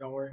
Don't worry.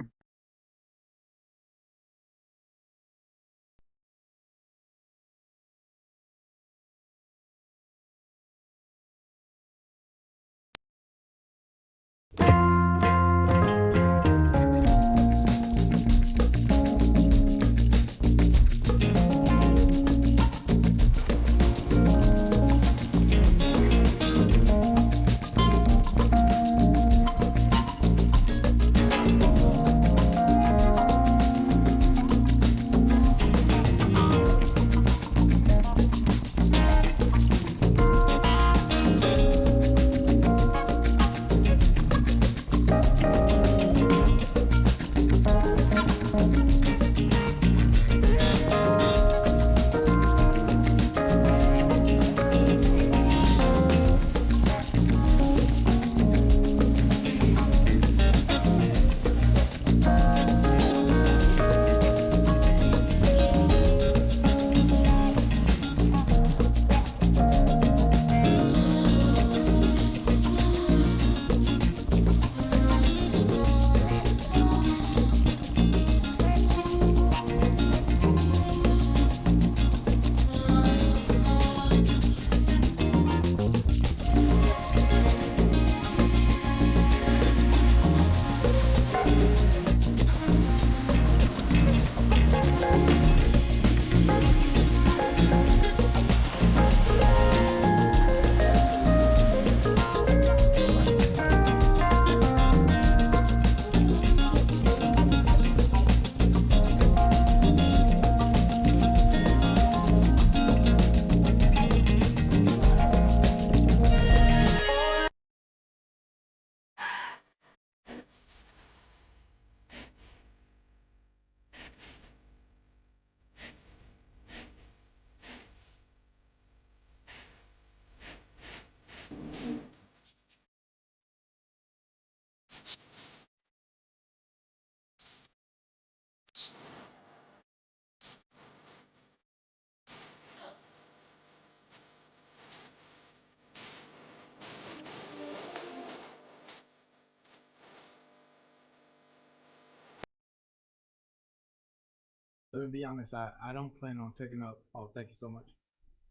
Let me be honest. I don't plan on taking up. Oh, thank you so much.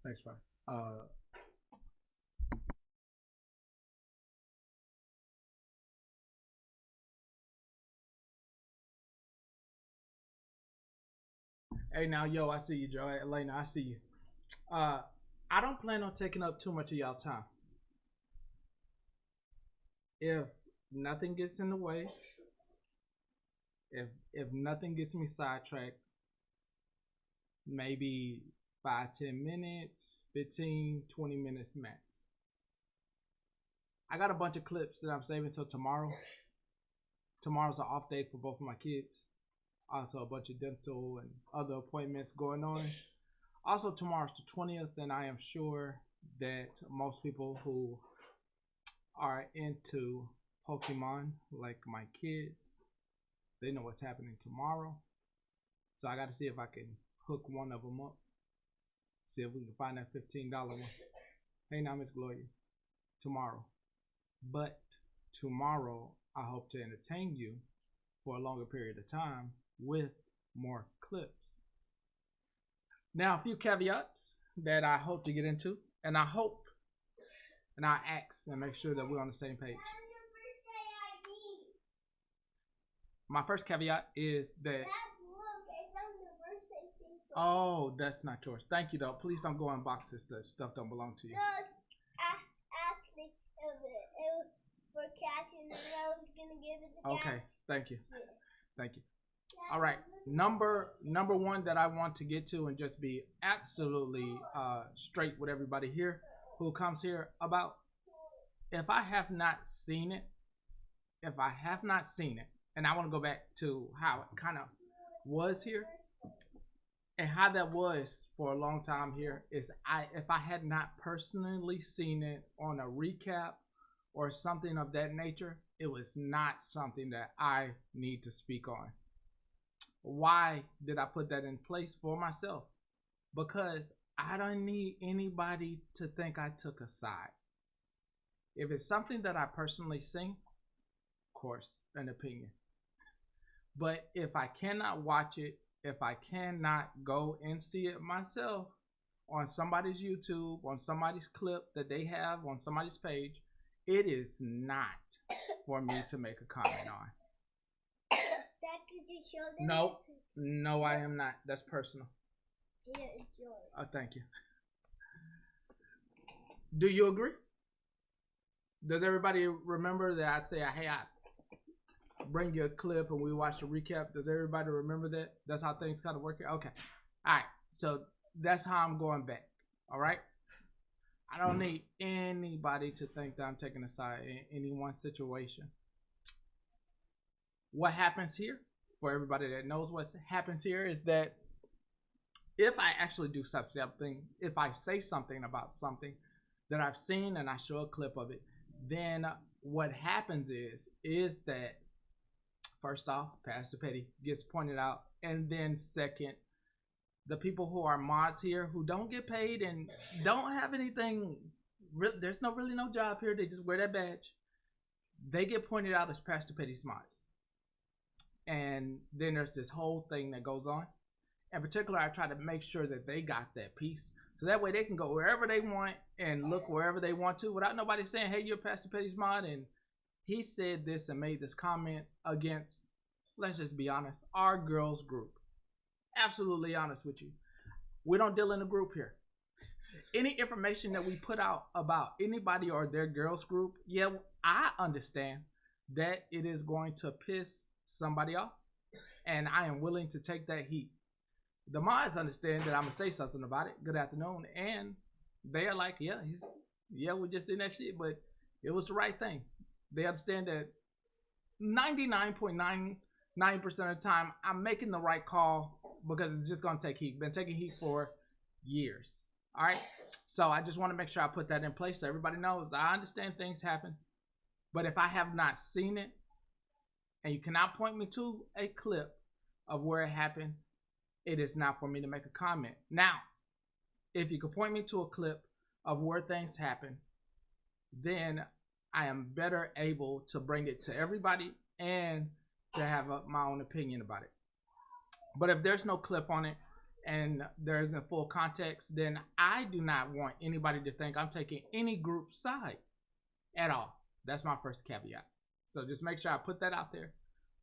Thanks, bro. Uh, hey now, yo, I see you, Joe. Hey, Elena, I see you. Uh, I don't plan on taking up too much of y'all's time. If nothing gets in the way, if nothing gets me sidetracked, maybe 5, 10 minutes, 15, 20 minutes max. I got a bunch of clips that I'm saving till tomorrow. Tomorrow's an off day for both of my kids. Also, a bunch of dental and other appointments going on. Also, tomorrow's the 20th, and I am sure that most people who are into Pokemon, like my kids, they know what's happening tomorrow. So I got to see if I can hook one of them up. See if we can find that $15 one. Hey, now, Miss Gloria. Tomorrow. But tomorrow, I hope to entertain you for a longer period of time with more clips. Now, a few caveats that I hope to get into, and I hope and I ask and make sure that we're on the same page. My first caveat is that. Oh, that's not yours. Thank you, though. Please don't go unbox this. The stuff don't belong to you. No, actually, it was for catching, and I was gonna give it to Okay, thank you. Thank you. All right, number one that I want to get to and just be absolutely straight with everybody here who comes here about. If I have not seen it, and I want to go back to how it kind of was here and how that was for a long time here, is if I had not personally seen it on a recap or something of that nature, it was not something that I need to speak on. Why did I put that in place for myself? Because I don't need anybody to think I took a side. If it's something that I personally sing, of course, an opinion. But if I cannot watch it, if I cannot go and see it myself on somebody's YouTube, on somebody's clip that they have on somebody's page, it is not for me to make a comment on. Dad, could you show them? No, I am not. That's personal. Yeah, it's yours. Oh, thank you. Do you agree? Does everybody remember that I say, hey, I bring you a clip and we watch the recap? Does everybody remember that? That's how things kind of work here? Okay. All right. So that's how I'm going back. All right. I don't need anybody to think that I'm taking a side in any one situation. What happens here, for everybody that knows what happens here, is that if I actually do something, if I say something about something that I've seen and I show a clip of it, then what happens is that first off, Pastor Petty gets pointed out, and then second, the people who are mods here who don't get paid and don't have anything, there's really no job here, they just wear that badge, they get pointed out as Pastor Petty's mods. And then there's this whole thing that goes on. In particular, I try to make sure that they got that piece, so that way they can go wherever they want and look wherever they want to without nobody saying, hey, you're Pastor Petty's mod and he said this and made this comment against, let's just be honest, our girls group. Absolutely honest with you. We don't deal in a group here. Any information that we put out about anybody or their girls group, yeah, I understand that it is going to piss somebody off, and I am willing to take that heat. The mods understand that I'm gonna say something about it. Good afternoon, and they are like, yeah, we're just in that shit, but it was the right thing. They understand that 99.99% of the time I'm making the right call because it's just gonna take heat. Been taking heat for years. All right, so I just want to make sure I put that in place so everybody knows I understand things happen, but if I have not seen it and you cannot point me to a clip of where it happened, it is not for me to make a comment. Now, if you could point me to a clip of where things happen, then I am better able to bring it to everybody and to have my own opinion about it. But if there's no clip on it and there isn't full context, then I do not want anybody to think I'm taking any group side at all. That's my first caveat. So just make sure I put that out there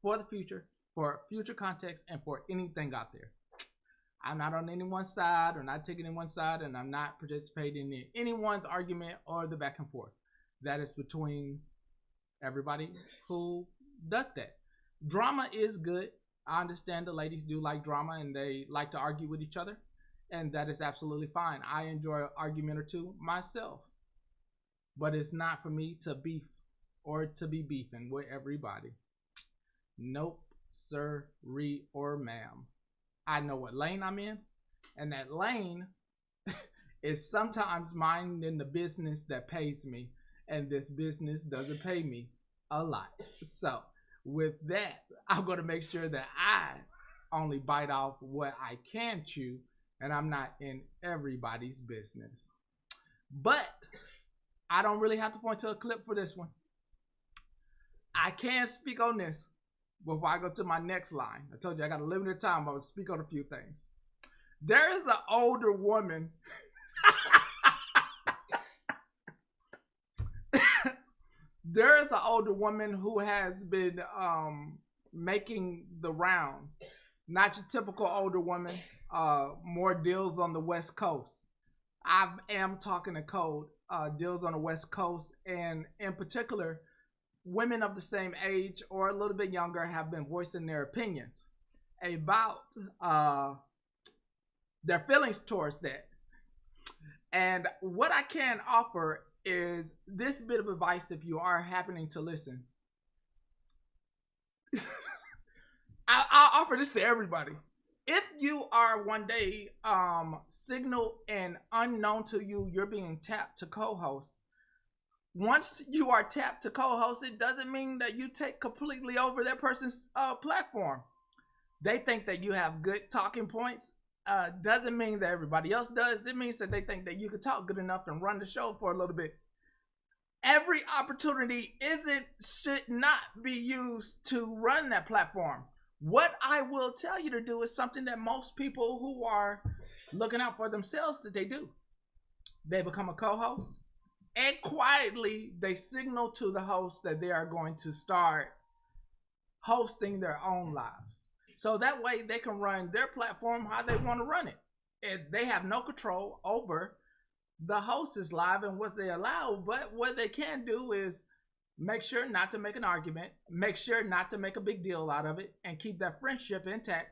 for the future, for future context, and for anything out there. I'm not on anyone's side or not taking anyone's side, and I'm not participating in anyone's argument or the back and forth. That is between everybody who does that. Drama is good. I understand the ladies do like drama and they like to argue with each other, and that is absolutely fine. I enjoy an argument or two myself, but it's not for me to beef or to be beefing with everybody. Nope, sir, or ma'am. I know what lane I'm in, and that lane is sometimes minding the business that pays me, and this business doesn't pay me a lot. So with that, I'm going to make sure that I only bite off what I can chew, and I'm not in everybody's business. But I don't really have to point to a clip for this one. I can speak on this before I go to my next line. I told you I got a limited time, but I'll speak on a few things. There is an older woman. There is an older woman who has been making the rounds. Not your typical older woman. More deals on the West Coast. I am talking to code. Deals on the West Coast, and in particular, women of the same age or a little bit younger have been voicing their opinions about their feelings towards that. And what I can offer is this bit of advice if you are happening to listen. I'll offer this to everybody. If you are one day signaled and unknown to you, you're being tapped to co-host. Once you are tapped to co-host, it doesn't mean that you take completely over that person's platform. They think that you have good talking points. Doesn't mean that everybody else does. It means that they think that you can talk good enough and run the show for a little bit. Every opportunity should not be used to run that platform. What I will tell you to do is something that most people who are looking out for themselves that they do. They become a co-host, and quietly they signal to the host that they are going to start hosting their own lives. So that way they can run their platform how they want to run it. And they have no control over the host is live and what they allow, but what they can do is make sure not to make an argument, make sure not to make a big deal out of it, and keep that friendship intact.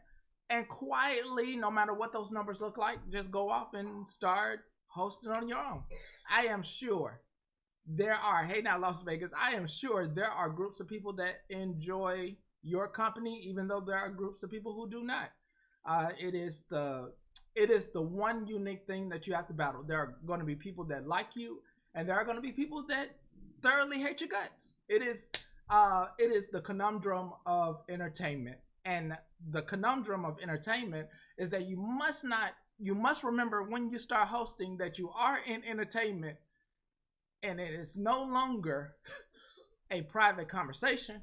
And quietly, no matter what those numbers look like, just go off and start hosting on your own. I am sure there are, hey now Las Vegas, I am sure there are groups of people that enjoy your company, even though there are groups of people who do not. It is the one unique thing that you have to battle. There are going to be people that like you, and there are going to be people that thoroughly hate your guts. It is the conundrum of entertainment, and the conundrum of entertainment is that you must remember when you start hosting that you are in entertainment, and it is no longer a private conversation.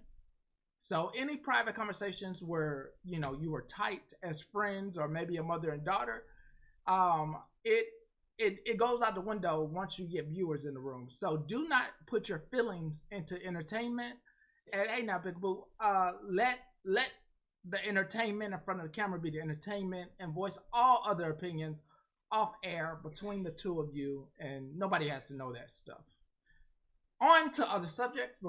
So any private conversations where you were tight as friends or maybe a mother and daughter, it goes out the window once you get viewers in the room. So do not put your feelings into entertainment. And hey now, Big Boo, let the entertainment in front of the camera be the entertainment, and voice all other opinions off air between the two of you, and nobody has to know that stuff. On to other subjects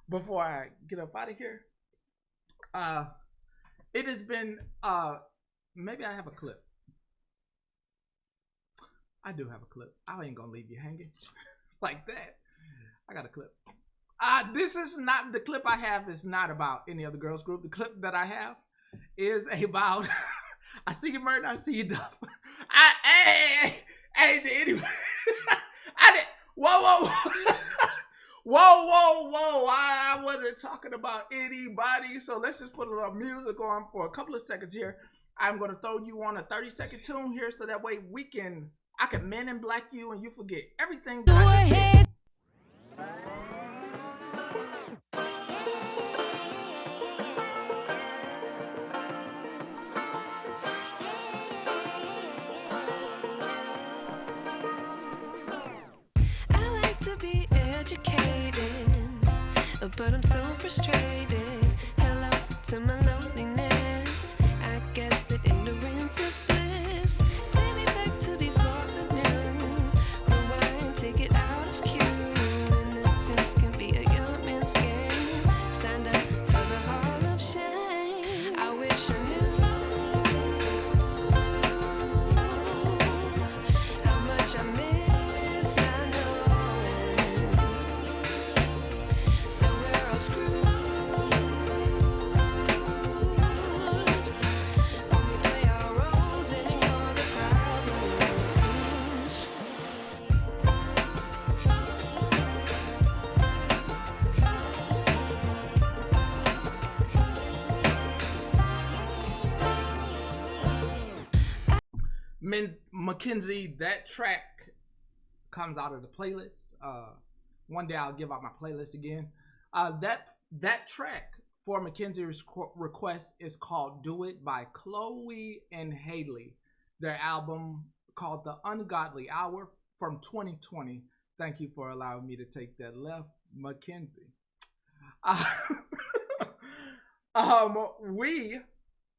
before I get up out of here. It has been maybe I have a clip. I do have a clip. I ain't gonna leave you hanging like that. I got a clip. This is not the clip I have is not about any other girls group. The clip that I have is about I see you, Murder, I see you, Duff. Anyway. Whoa. Whoa. I wasn't talking about anybody. So let's just put a little music on for a couple of seconds here. I'm going to throw you on a 30-second tune here so that way I can Men in Black you and you forget everything that I just said. I like to be educated, but I'm so frustrated. Hello to my loneliness. I guess that ignorance is bliss. Take me back to before I knew. Rewind, take it out of cue. Innocence can be a young man's game. Signed up for the hall of shame. I wish I knew how much I miss not knowing that we're all screwed. When we play our roles and ignore the problems. Mackenzie, that track comes out of the playlist. One day I'll give out my playlist again. That track for Mackenzie's request is called "Do It" by Chloe and Haley. Their album called "The Ungodly Hour" from 2020. Thank you for allowing me to take that left, Mackenzie. We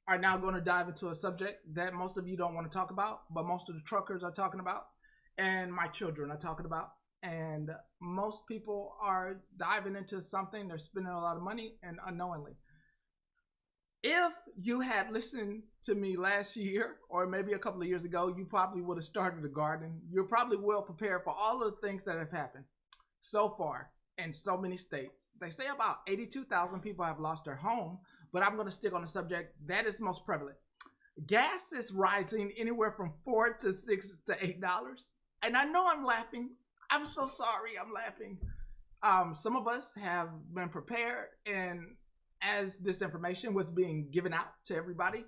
are now going to dive into a subject that most of you don't want to talk about, but most of the truckers are talking about, and my children are talking about. And most people are diving into something, they're spending a lot of money, and unknowingly. If you had listened to me last year, or maybe a couple of years ago, you probably would have started a garden. You're probably well prepared for all of the things that have happened so far in so many states. They say about 82,000 people have lost their home, but I'm going to stick on the subject that is most prevalent. Gas is rising anywhere from $4 to $6 to $8. And I know I'm laughing. I'm so sorry I'm laughing. Some of us have been prepared, and as this information was being given out to everybody,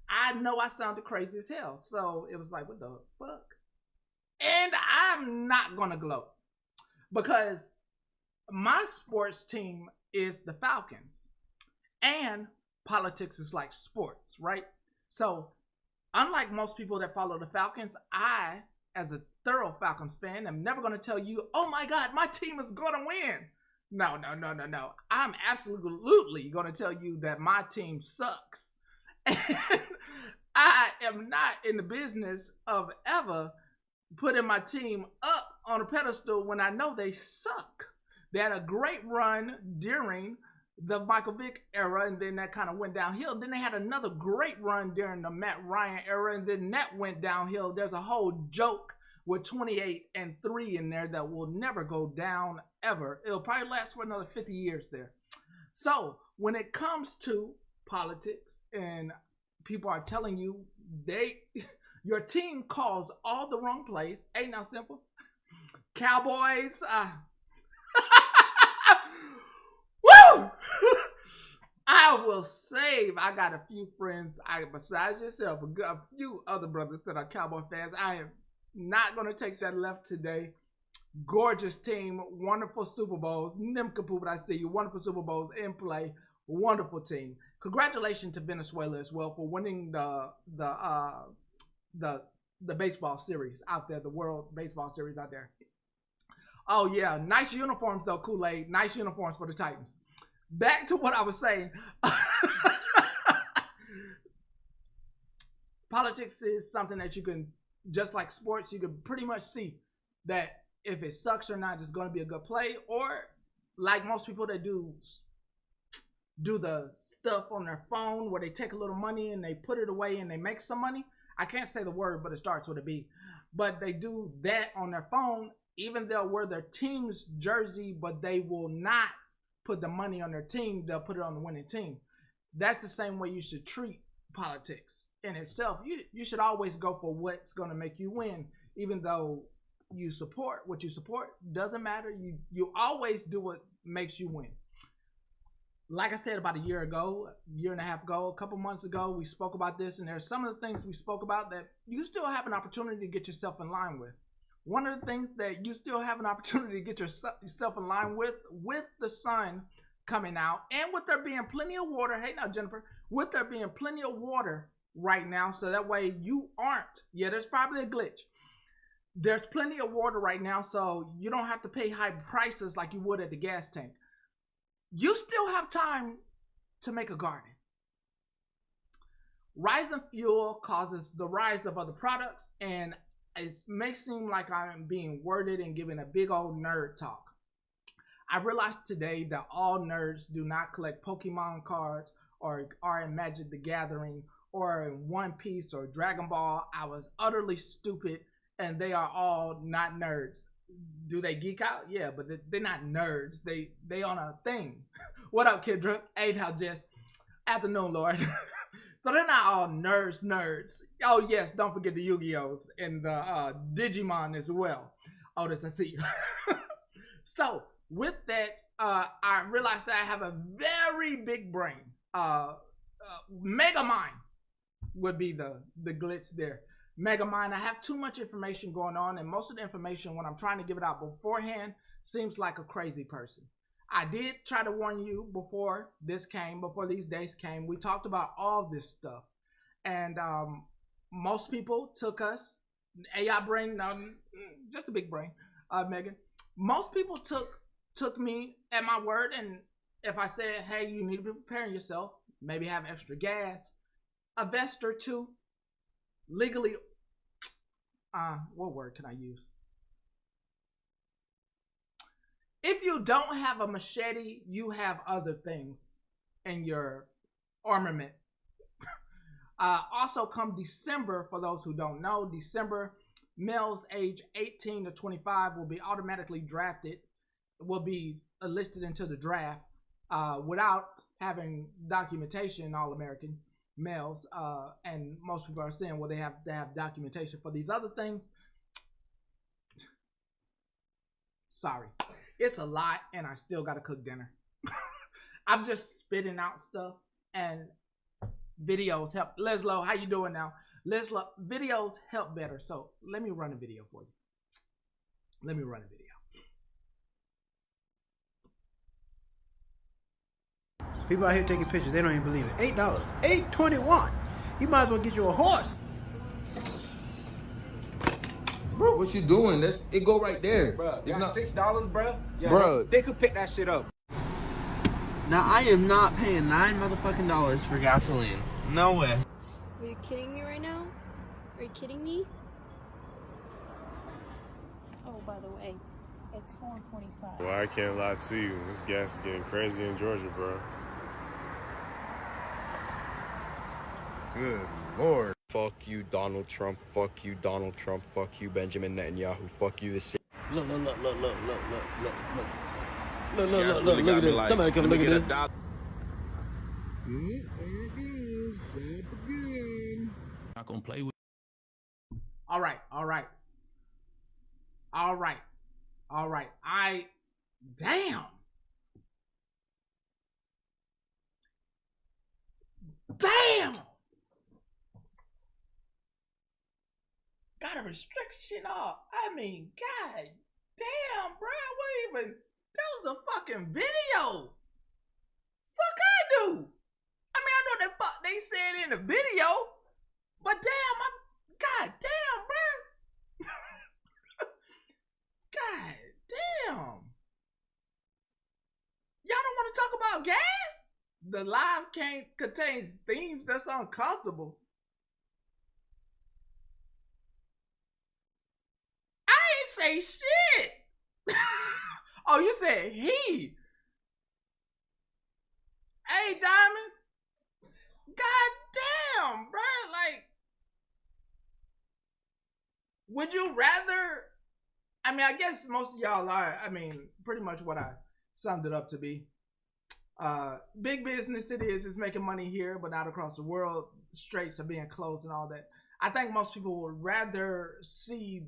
I know I sounded crazy as hell. So it was like, what the fuck? And I'm not going to gloat because my sports team is the Falcons. And politics is like sports, right? So unlike most people that follow the Falcons, I, as a thorough Falcons fan, am never going to tell you, oh my God, my team is going to win. No. I'm absolutely going to tell you that my team sucks. And I am not in the business of ever putting my team up on a pedestal when I know they suck. They had a great run during the Michael Vick era, and then that kind of went downhill. Then they had another great run during the Matt Ryan era, and then that went downhill. There's a whole joke with 28-3 in there that will never go down ever. It'll probably last for another 50 years there. So when it comes to politics and people are telling you your team calls all the wrong plays, ain't now simple. Cowboys, woo! I will save. I got a few friends, besides yourself, a few other brothers that are Cowboy fans. I am not going to take that left today. Gorgeous team, wonderful Super Bowls. Nimkapoop, I see you. Wonderful Super Bowls in play. Wonderful team. Congratulations to Venezuela as well for winning the baseball series out there, the World Baseball Series out there. Oh yeah, nice uniforms though, Kool-Aid. Nice uniforms for the Titans. Back to what I was saying. Politics is something that you can, just like sports, you can pretty much see that if it sucks or not, it's going to be a good play. Or like most people that do the stuff on their phone where they take a little money and they put it away and they make some money. I can't say the word, but it starts with a B. But they do that on their phone. Even they'll wear their team's jersey, but they will not put the money on their team. They'll put it on the winning team. That's the same way you should treat politics in itself. You should always go for what's going to make you win, even though you support what you support. Doesn't matter. You always do what makes you win. Like I said, about a year and a half ago, a couple months ago, we spoke about this, and there's some of the things we spoke about that you still have an opportunity to get yourself in line with. One of the things that you still have an opportunity to get yourself in line with the sun coming out, and with there being plenty of water, hey now Jennifer, with there being plenty of water right now, so that way you aren't, there's probably a glitch. There's plenty of water right now, so you don't have to pay high prices like you would at the gas tank. You still have time to make a garden. Rising fuel causes the rise of other products, and it may seem like I'm being worded and giving a big old nerd talk. I realized today that all nerds do not collect Pokemon cards or are in Magic the Gathering or in One Piece or Dragon Ball. I was utterly stupid, and they are all not nerds. Do they geek out? Yeah, but they're not nerds. They on a thing. What up, Kendra? How just afternoon, Lord. So they're not all nerds. Oh yes, don't forget the Yu-Gi-Ohs and the Digimon as well. Otis, I see you. So with that, I realized that I have a very big brain. Mega Mind would be the glitch there. Mega Mind, I have too much information going on, and most of the information when I'm trying to give it out beforehand seems like a crazy person. I did try to warn you before these days came. We talked about all this stuff, and most people took us, AI brain, just a big brain, Megan. Most people took me at my word, and if I said, hey, you need to be preparing yourself, maybe have extra gas, a vest or two, legally, what word can I use? If you don't have a machete, you have other things in your armament. Also, come December, for those who don't know, December, males age 18 to 25 will be automatically drafted, will be enlisted into the draft without having documentation, all Americans. Males, and most people are saying, well, they have to have documentation for these other things. Sorry, it's a lot, and I still got to cook dinner. I'm just spitting out stuff, and videos help. Leslo, how you doing now? Leslo, videos help better, so let me run a video for you. Let me run a video. People out here taking pictures, they don't even believe it. $8, $8.21. You might as well get you a horse. Bro, what you doing? It go right there. Bro, it's got not $6, bro. Yeah, bro. They could pick that shit up. Now I am not paying $9 motherfucking dollars for gasoline. No way. Are you kidding me right now? Are you kidding me? Oh, by the way, it's $4.45. Well, I can't lie to you. This gas is getting crazy in Georgia, bro. Good Lord. Fuck you, Donald Trump. Fuck you, Donald Trump. Fuck you, Benjamin Netanyahu. Fuck you, this shit. Look at this. Somebody come look at this. Not gonna play with. All right. Damn. Got a restriction off. I mean, god damn, bro. What even? That was a fucking video. Fuck I do. I mean, I know that fuck they said in the video, but damn, god damn, bro. God damn. Y'all don't want to talk about gas? The live contains themes that's uncomfortable. I ain't say shit. Oh, you said he. Hey, Diamond. God damn, bro. Like, would you rather? I mean, I guess most of y'all are. I mean, pretty much what I summed it up to be. Big business it is. It's making money here, but not across the world. Straits are being closed and all that. I think most people would rather see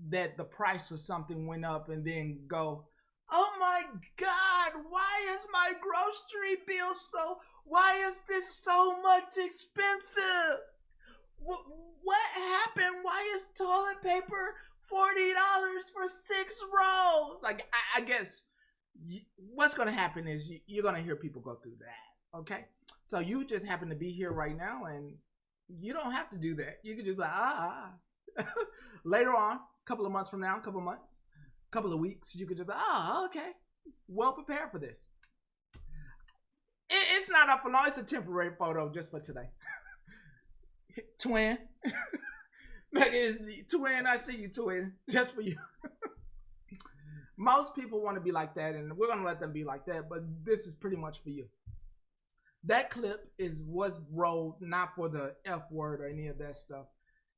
that the price of something went up and then go, oh my God, why is my grocery bill why is this so much expensive? What happened? Why is toilet paper $40 for 6 rolls? Like, I guess what's going to happen is you're going to hear people go through that. Okay. So you just happen to be here right now and you don't have to do that. You can just be like, later on, a couple of months from now, a couple of months, a couple of weeks, you could just be, okay. Well prepared for this. It's not up for long. It's a temporary photo just for today. Twin. Twin, I see you, twin. Just for you. Most people want to be like that, and we're going to let them be like that, but this is pretty much for you. That clip was rolled not for the F word or any of that stuff.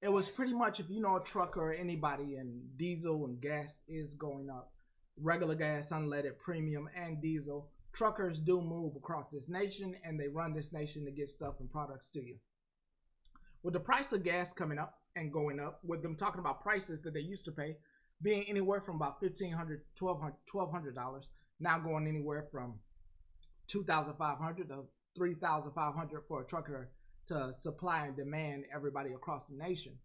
It was pretty much if you know a trucker or anybody, and diesel and gas is going up. Regular gas, unleaded, premium, and diesel. Truckers do move across this nation, and they run this nation to get stuff and products to you. With the price of gas coming up and going up, with them talking about prices that they used to pay being anywhere from about $1,500, $1,200, now going anywhere from $2,500 to $3,500 for a trucker to supply and demand everybody across the nation.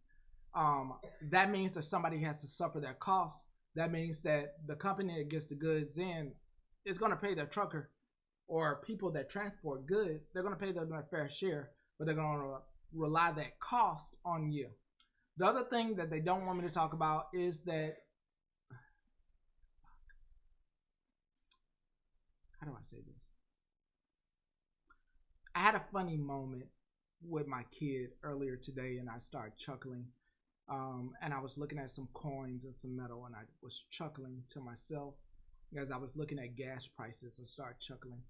That means that somebody has to suffer their costs. That means that the company that gets the goods in is going to pay their trucker or people that transport goods. They're going to pay their fair share, but they're going to rely that cost on you. The other thing that they don't want me to talk about is that, how do I say this? I had a funny moment with my kid earlier today, and I started chuckling. And I was looking at some coins and some metal, and I was chuckling to myself as I was looking at gas prices. I started chuckling.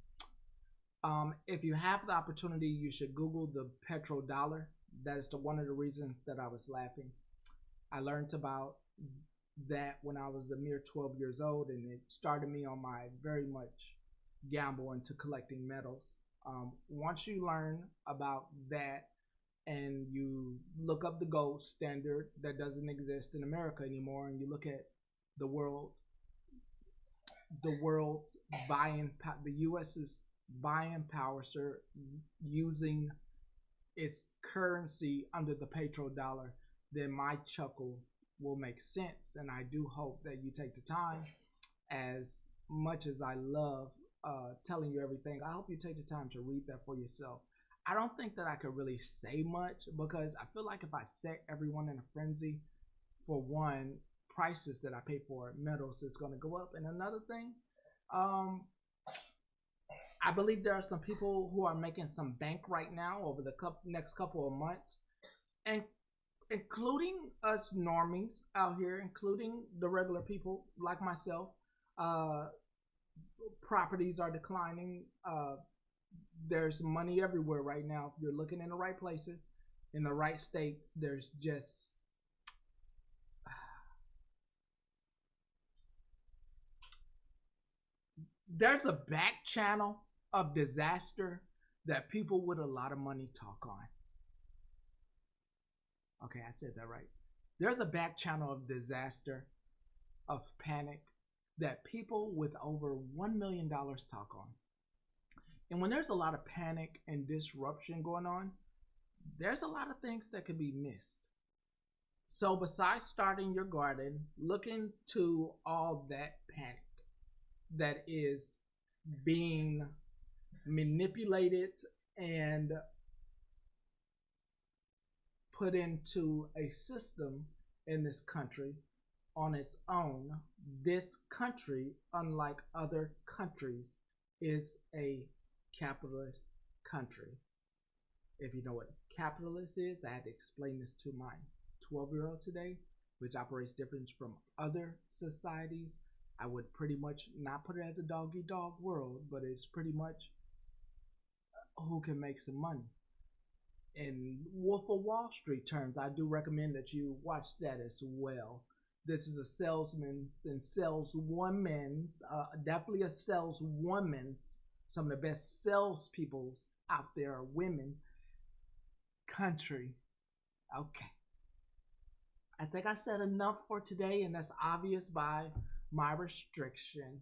If you have the opportunity, you should Google the petrodollar. That is one of the reasons that I was laughing. I learned about that when I was a mere 12 years old, and it started me on my very much gamble into collecting metals. Once you learn about that and you look up the gold standard that doesn't exist in America anymore, and you look at the world's buying, the U.S.'s buying power, sir, using its currency under the petrodollar, then my chuckle will make sense. And I do hope that you take the time, as much as I love telling you everything. I hope you take the time to read that for yourself. I don't think that I could really say much because I feel like if I set everyone in a frenzy, for one, prices that I pay for metals is going to go up. And another thing, I believe there are some people who are making some bank right now over the next couple of months, and including us normies out here, including the regular people like myself. Properties are declining. There's money everywhere right now. If you're looking in the right places, in the right states, there's just there's a back channel of disaster that people with a lot of money talk on. Okay, I said that right. There's a back channel of disaster, of panic, that people with over $1 million talk on. And when there's a lot of panic and disruption going on, there's a lot of things that could be missed. So besides starting your garden, look into all that panic that is being manipulated and put into a system in this country on its own. This country, unlike other countries, is a capitalist country. If you know what capitalist is, I had to explain this to my 12-year-old today, which operates different from other societies. I would pretty much not put it as a dog-eat-dog world, but it's pretty much who can make some money. In Wolf of Wall Street terms, I do recommend that you watch that as well. This is a salesman's and saleswoman's, definitely a saleswoman's, some of the best salespeople out there are women, country. Okay. I think I said enough for today, and that's obvious by my restriction.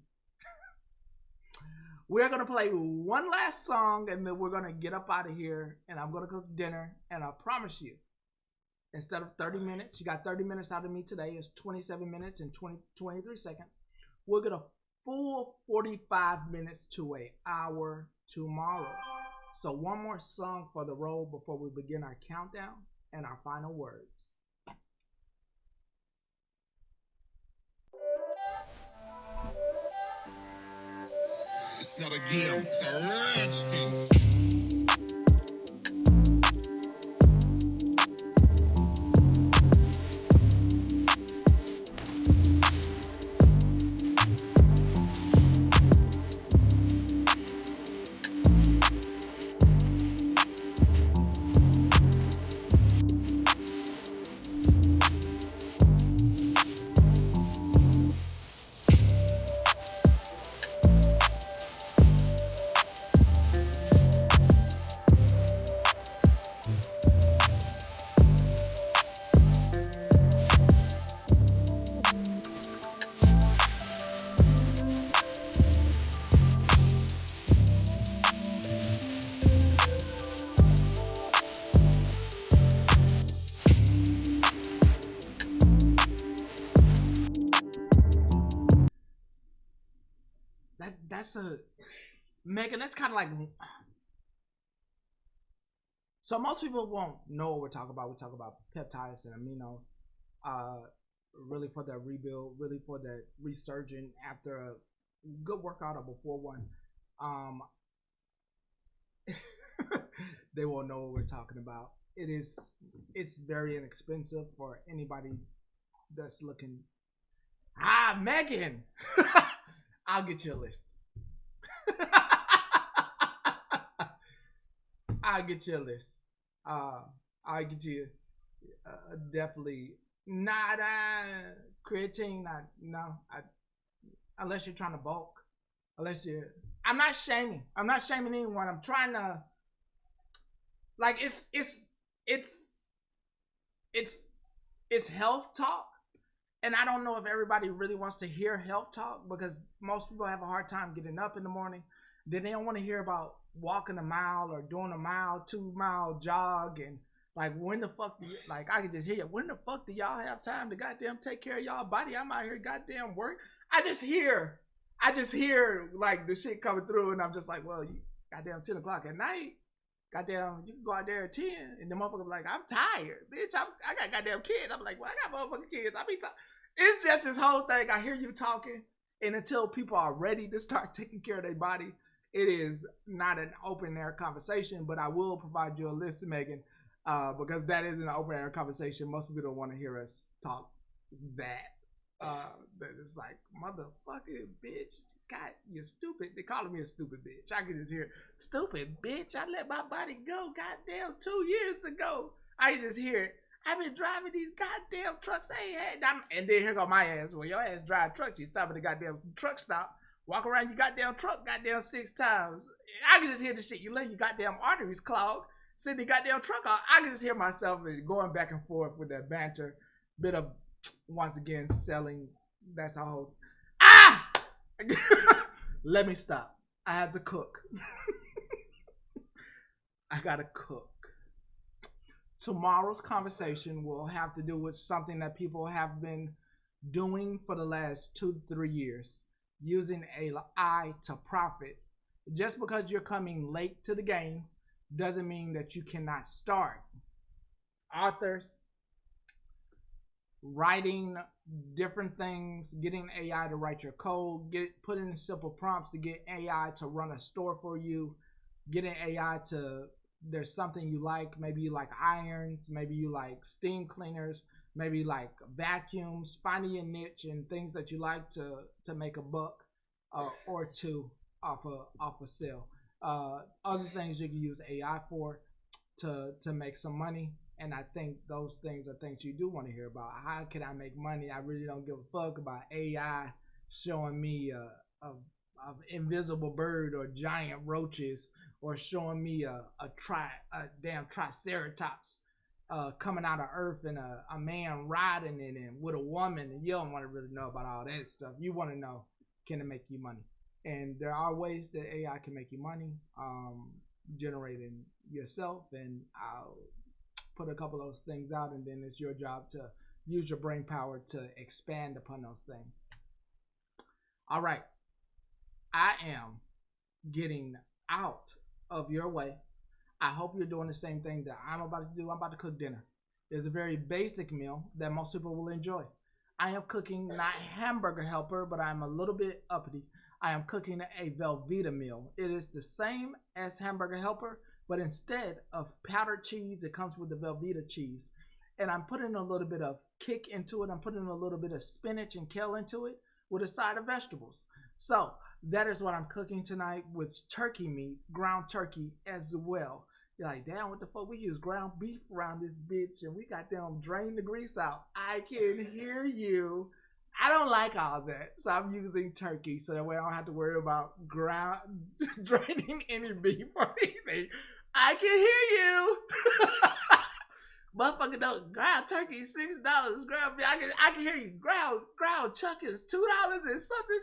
We're going to play one last song, and then we're going to get up out of here, and I'm going to cook dinner, and I promise you, instead of 30 minutes, you got 30 minutes out of me today. It's 27 minutes and 23 seconds. We'll get a full 45 minutes to an hour tomorrow. So one more song for the road before we begin our countdown and our final words. It's not a game, it's a rich thing. Megan, that's kind of like, so most people won't know what we're talking about. We talk about peptides and aminos, really for the rebuild, really for the resurgent after a good workout or before one. They won't know what we're talking about. It's very inexpensive for anybody that's looking. Megan, I'll get you a list. I'll get you a list. I'll get you definitely not creatine. Unless you're trying to bulk. I'm not shaming. I'm not shaming anyone. I'm trying to like it's health talk, and I don't know if everybody really wants to hear health talk because most people have a hard time getting up in the morning. Then they don't want to hear about walking a mile or doing a mile, 2 mile jog, and like when the fuck do you, like I can just hear when the fuck do y'all have time to goddamn take care of y'all body? I'm out here goddamn work. I just hear I just hear like the shit coming through, and I'm just like, well, you goddamn 10 o'clock at night. Goddamn, you can go out there at 10, and the motherfucker be like, I'm tired, bitch. I got goddamn kids. I'm like, well, I got motherfucking kids. I be tired. It's just this whole thing. I hear you talking, and until people are ready to start taking care of their body, it is not an open air conversation. But I will provide you a list, Megan, because that is an open air conversation. Most people don't want to hear us talk that. But it's like, motherfucking bitch, God, you're stupid. They calling me a stupid bitch. I can just hear, stupid bitch. I let my body go. Goddamn, 2 years ago. I can just hear it. I've been driving these goddamn trucks. I ain't had them. And then here go my ass. Well, your ass drive trucks. You stop at the goddamn truck stop. Walk around your goddamn truck goddamn 6 times. I can just hear the shit. You let your goddamn arteries clog. Send the goddamn truck out. I can just hear myself going back and forth with that banter. Bit of, once again, selling. That's how. Ah! Let me stop. I have to cook. I gotta cook. Tomorrow's conversation will have to do with something that people have been doing for the last 2 to 3 years, using AI to profit. Just because you're coming late to the game doesn't mean that you cannot start. Authors, writing different things, getting AI to write your code, put in simple prompts to get AI to run a store for you, getting AI to, there's something you like, maybe you like irons, maybe you like steam cleaners, maybe you like vacuums, finding your niche and things that you like to make a buck or two off a sale. Other things you can use AI for to make some money. And I think those things are things you do want to hear about. How can I make money? I really don't give a fuck about AI showing me a invisible bird or giant roaches, or showing me a damn triceratops coming out of earth and a man riding in it with a woman. And you don't want to really know about all that stuff. You want to know, can it make you money? And there are ways that AI can make you money, generating yourself. And I'll put a couple of those things out, and then it's your job to use your brain power to expand upon those things. All right. I am getting out of your way. I hope you're doing the same thing that I'm about to do. I'm about to cook dinner. It's a very basic meal that most people will enjoy. I am cooking not Hamburger Helper, but I'm a little bit uppity. I am cooking a Velveeta meal. It is the same as Hamburger Helper, but instead of powdered cheese, it comes with the Velveeta cheese. And I'm putting a little bit of kick into it. I'm putting a little bit of spinach and kale into it with a side of vegetables. So that is what I'm cooking tonight, with turkey meat, ground turkey as well. You're like, damn, what the fuck? We use ground beef around this bitch, and we got them drain the grease out. I can hear you. I don't like all that, so I'm using turkey, so that way I don't have to worry about draining any beef or anything. I can hear you. Motherfucker, don't ground turkey is $6. Ground beef, I can hear you. Ground chuck is $2 and something.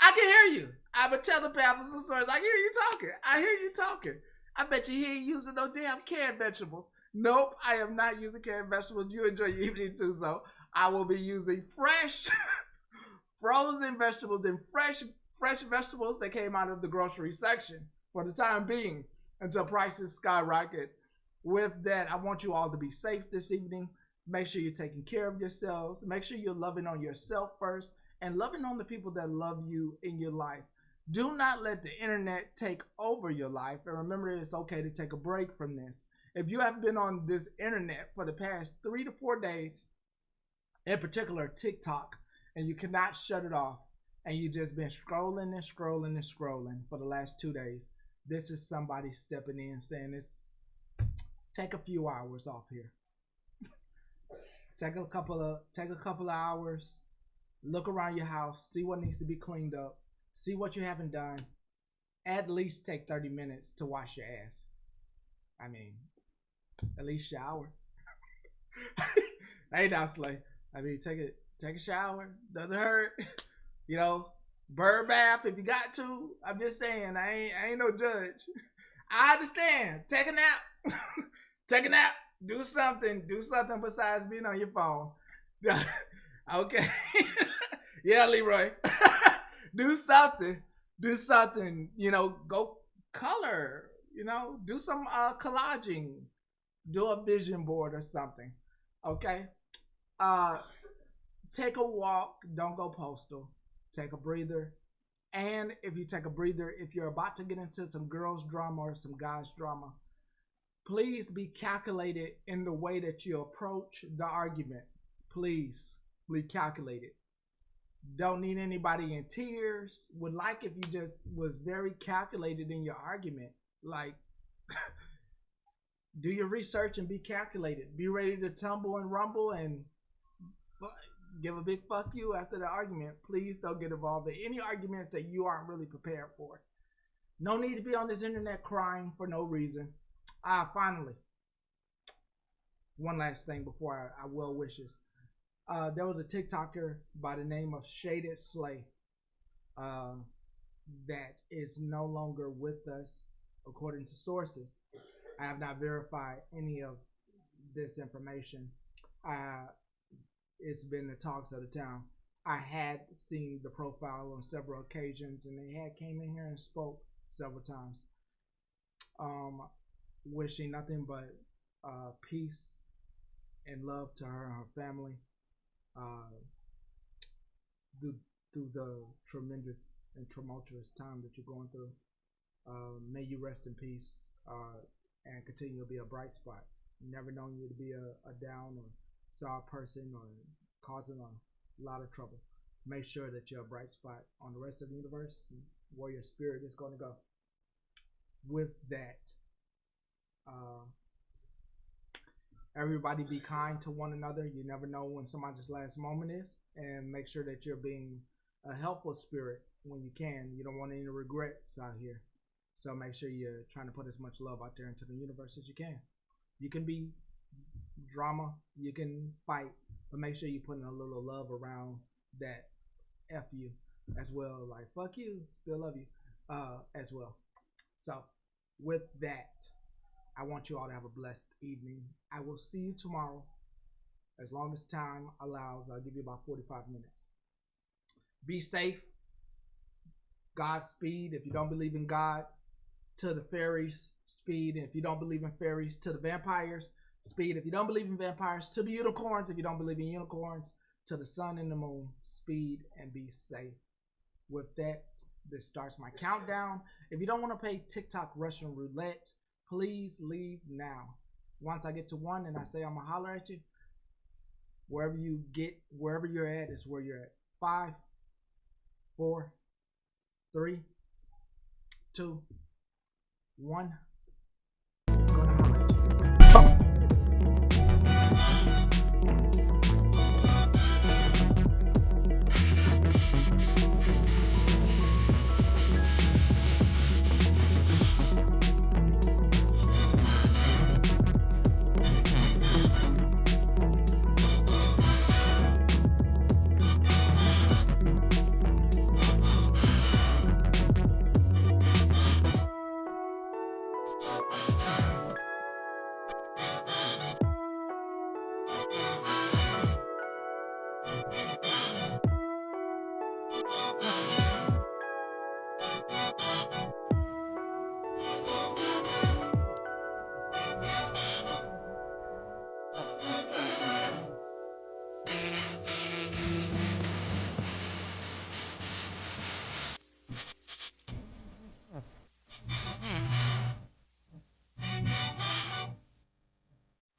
I can hear you. I'm a telepath of some sort. I hear you talking. I bet you he ain't using no damn canned vegetables. Nope, I am not using canned vegetables. You enjoy your evening too, so I will be using fresh, frozen vegetables and fresh vegetables that came out of the grocery section for the time being until prices skyrocket. With that, I want you all to be safe this evening. Make sure you're taking care of yourselves. Make sure you're loving on yourself first and loving on the people that love you in your life. Do not let the internet take over your life. And remember, it's okay to take a break from this. If you have been on this internet for the past 3 to 4 days, in particular TikTok, and you cannot shut it off, and you just been scrolling and scrolling and scrolling for the last 2 days, this is somebody stepping in saying, take a few hours off here. Take a couple of hours, look around your house, see what needs to be cleaned up, see what you haven't done. At least take 30 minutes to wash your ass. I mean, at least shower. Hey now, Slay. I mean, take a shower. Doesn't hurt. You know, bird bath if you got to. I'm just saying, I ain't no judge. I understand. Take a nap. Take a nap. Do something besides being on your phone. Okay. Yeah, Leroy. Do something. Do something. You know, go color. You know, do some collaging. Do a vision board or something. Okay. Uh, take a walk. Don't go postal. Take a breather. And if you take a breather, if you're about to get into some girls' drama or some guys' drama, please be calculated in the way that you approach the argument. Please be calculated. Don't need anybody in tears. Would like if you just was very calculated in your argument. Like, do your research and be calculated. Be ready to tumble and rumble and give a big fuck you after the argument. Please don't get involved in any arguments that you aren't really prepared for. No need to be on this internet crying for no reason. Finally, one last thing before I well wishes. There was a TikToker by the name of Shaded Slay that is no longer with us, according to sources. I have not verified any of this information. It's been the talks of the town. I had seen the profile on several occasions, and they had came in here and spoke several times. Wishing nothing but peace and love to her and her family through the tremendous and tumultuous time that you're going through. May you rest in peace and continue to be a bright spot. Never known you to be a down or sour person or causing a lot of trouble. Make sure that you're a bright spot on the rest of the universe where your spirit is going to go. With that, everybody be kind to one another. You never know when somebody's last moment is, and make sure that you're being a helpful spirit when you can. You don't want any regrets out here, so make sure you're trying to put as much love out there into the universe as you can. You can be drama, you can fight, but make sure you're putting a little love around that F you as well, like fuck you, still love you as well. So with that, I want you all to have a blessed evening. I will see you tomorrow. As long as time allows, I'll give you about 45 minutes. Be safe. Godspeed. If you don't believe in God, to the fairies, speed. And if you don't believe in fairies, to the vampires, speed. If you don't believe in vampires, to the unicorns. If you don't believe in unicorns, to the sun and the moon, speed and be safe. With that, this starts my countdown. If you don't want to play TikTok Russian roulette, please leave now. Once I get to 1 and I say I'm gonna holler at you, wherever you're at is where you're at. 5, 4, 3, 2, 1.